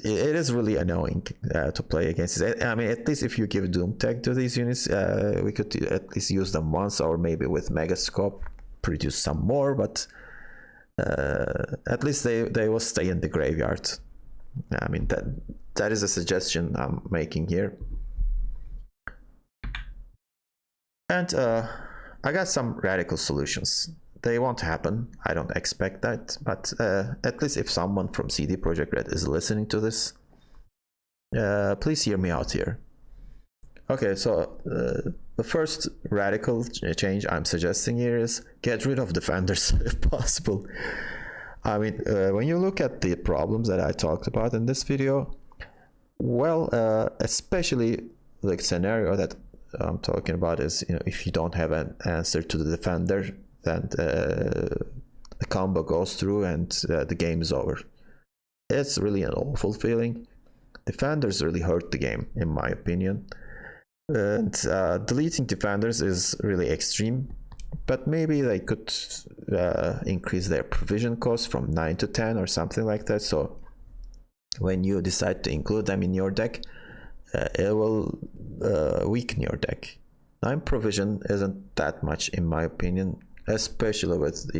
it is really annoying to play against it. I mean, at least if you give Doom tag to these units, we could at least use them once, or maybe with Megascope produce some more, but at least they will stay in the graveyard. I mean, that is a suggestion I'm making here. And I got some radical solutions. They won't happen. I don't expect that. But at least if someone from CD Projekt Red is listening to this, please hear me out here. Okay, so the first radical change I'm suggesting here is get rid of defenders if possible. I mean, when you look at the problems that I talked about in this video, well, especially the scenario that I'm talking about is, if you don't have an answer to the defender, then the combo goes through and the game is over. It's really an awful feeling. Defenders really hurt the game, in my opinion. And deleting defenders is really extreme, but maybe they could increase their provision cost from 9 to 10 or something like that. So when you decide to include them in your deck, it will weaken your deck. 9 provision isn't that much, in my opinion, especially with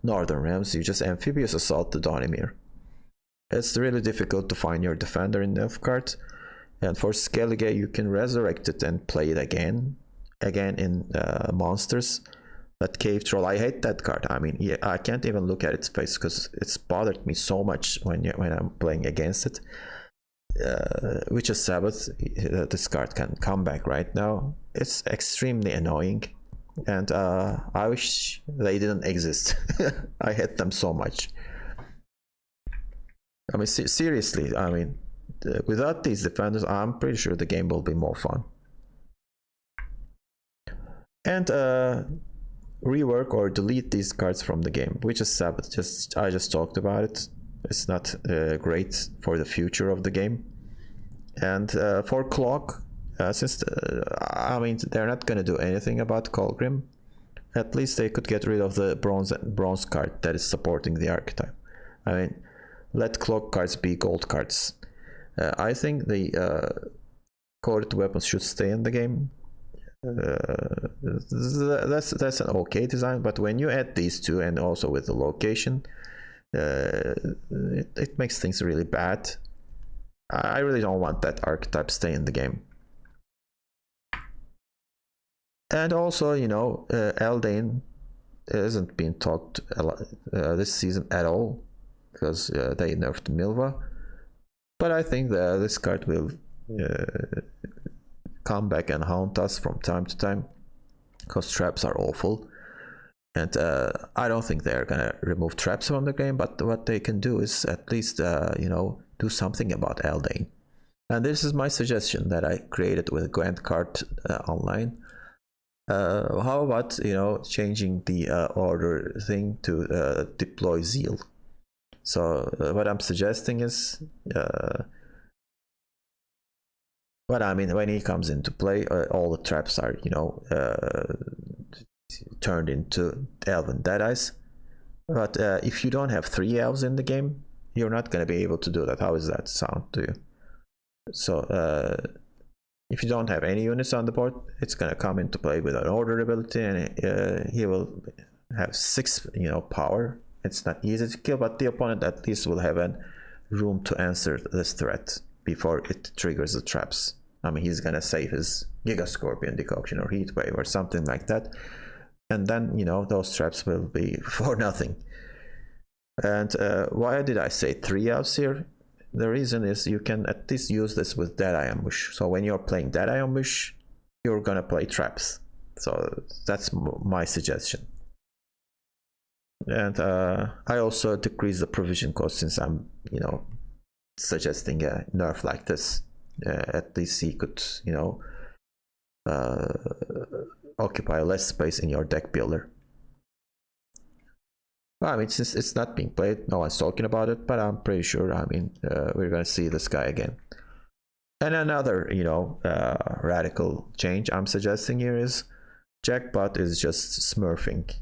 Northern Realms. You just Amphibious Assault the Donimir. It's really difficult to find your defender in Nilfgaard, and for Skellige you can resurrect it and play it again in monsters. That Cave Troll, I hate that card. I mean, yeah, I can't even look at its face because it's bothered me so much when I'm playing against it. Witch's Sabbath, this card can come back right now. It's extremely annoying, and I wish they didn't exist. I hate them so much. I mean, seriously, I mean, without these defenders, I'm pretty sure the game will be more fun. And rework or delete these cards from the game. Witch's Sabbath, I just talked about it. It's not great for the future of the game. And for Clock, since I mean, they're not gonna do anything about Colgrim, at least they could get rid of the bronze card that is supporting the archetype. I mean, let Clock cards be gold cards. I think the coded weapons should stay in the game. That's an okay design, but when you add these two and also with the location, it makes things really bad. I really don't want that archetype stay in the game. And also, Eldain isn't being talked this season at all because they nerfed Milva. But I think this card will come back and haunt us from time to time, because traps are awful. And I don't think they're gonna remove traps from the game, but what they can do is at least do something about Eldain. And this is my suggestion that I created with Gwent card online. How about changing the order thing to deploy zeal? So what I'm suggesting is, when he comes into play, all the traps are turned into elven deadeyes. But if you don't have 3 elves in the game, you're not going to be able to do that. How does that sound to you? So if you don't have any units on the board, it's going to come into play with an order ability, and he will have 6 power. It's not easy to kill, but the opponent at least will have a room to answer this threat before it triggers the traps. I mean, he's going to save his Giga Scorpion Decoction or Heat Wave or something like that. And then, those traps will be for nothing. And why did I say 3 elves here? The reason is you can at least use this with Deadeye Ambush. So when you're playing Deadeye Ambush, you're gonna play traps. So that's my suggestion. And I also decrease the provision cost, since I'm, suggesting a nerf like this. At least he could, occupy less space in your deck builder. I mean, since it's not being played, no one's talking about it, but I'm pretty sure, we're gonna see this guy again. And another, radical change I'm suggesting here is Jackpot is just smurfing.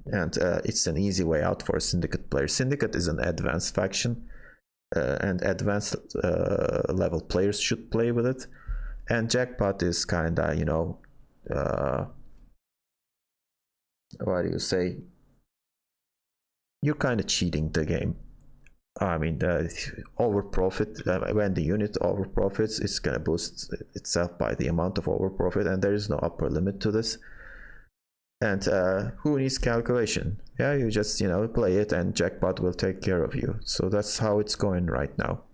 And it's an easy way out for a Syndicate player. Syndicate is an advanced faction, and advanced level players should play with it. And Jackpot is kinda, what do you say? You're kind of cheating the game. I mean, over profit, when the unit over profits, it's gonna boost itself by the amount of over profit, and there is no upper limit to this. And who needs calculation? Yeah, you just play it, and Jackpot will take care of you. So that's how it's going right now.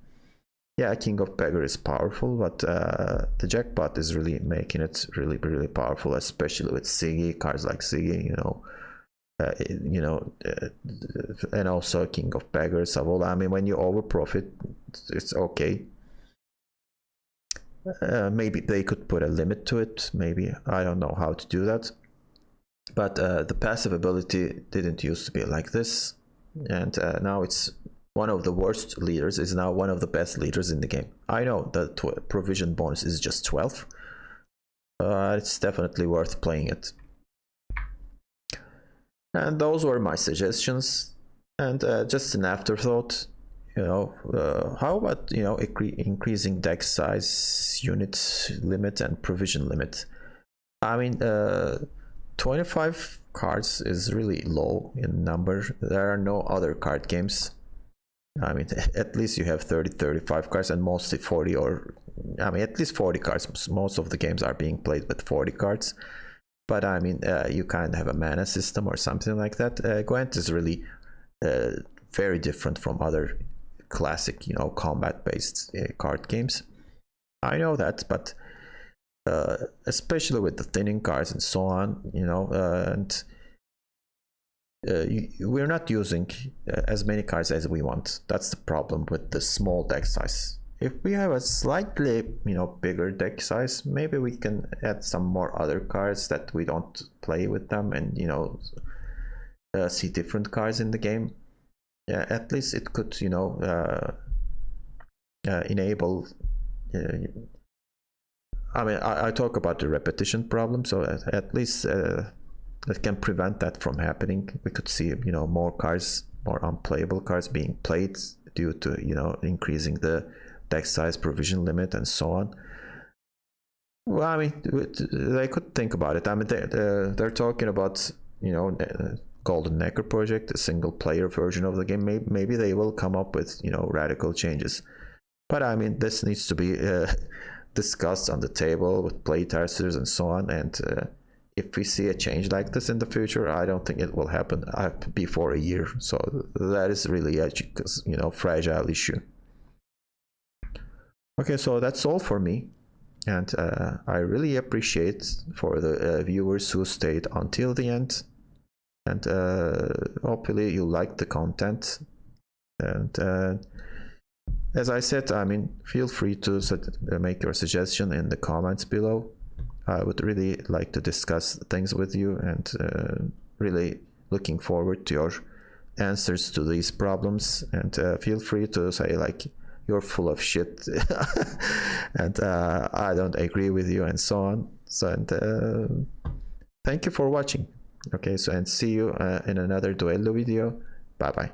Yeah, King of Beggar is powerful, but the Jackpot is really making it really, really powerful, especially with Siggy, cards like Siggy, and also King of Beggars. I mean, when you over profit, it's okay. Maybe they could put a limit to it. Maybe, I don't know how to do that. But the passive ability didn't used to be like this, and now it's one of the worst leaders is now one of the best leaders in the game. I know the provision bonus is just 12. It's definitely worth playing it. And those were my suggestions. And just an afterthought, how about increasing deck size, unit limit, and provision limit? I mean, 25 cards is really low in number. There are no other card games. I mean, at least you have 35 cards, and mostly 40, or at least 40 cards. Most of the games are being played with 40 cards. But I mean, you kind of have a mana system or something like that. Gwent is really very different from other classic, combat-based card games. I know that, but especially with the thinning cards and so on, and we're not using as many cards as we want. That's the problem with the small deck size. If we have a slightly bigger deck size, maybe we can add some more other cards that we don't play with them, and see different cards in the game. Yeah, at least it could enable I talk about the repetition problem, so at least it can prevent that from happening. We could see more cards, more unplayable cards being played due to increasing the deck size, provision limit, and so on. Well, I mean, they could think about it. I mean, they're talking about Golden Necker project, a single player version of the game. Maybe they will come up with radical changes. But I mean, this needs to be discussed on the table with playtesters and so on. And if we see a change like this in the future, I don't think it will happen before a year. So that is really a fragile issue. Okay, so that's all for me. And I really appreciate for the viewers who stayed until the end. And hopefully you liked the content. And as I said, I mean, feel free to make your suggestion in the comments below. I would really like to discuss things with you, and really looking forward to your answers to these problems. And feel free to say like, you're full of shit and I don't agree with you, and so on. So, and thank you for watching. Okay, so and see you in another Duello video. Bye bye.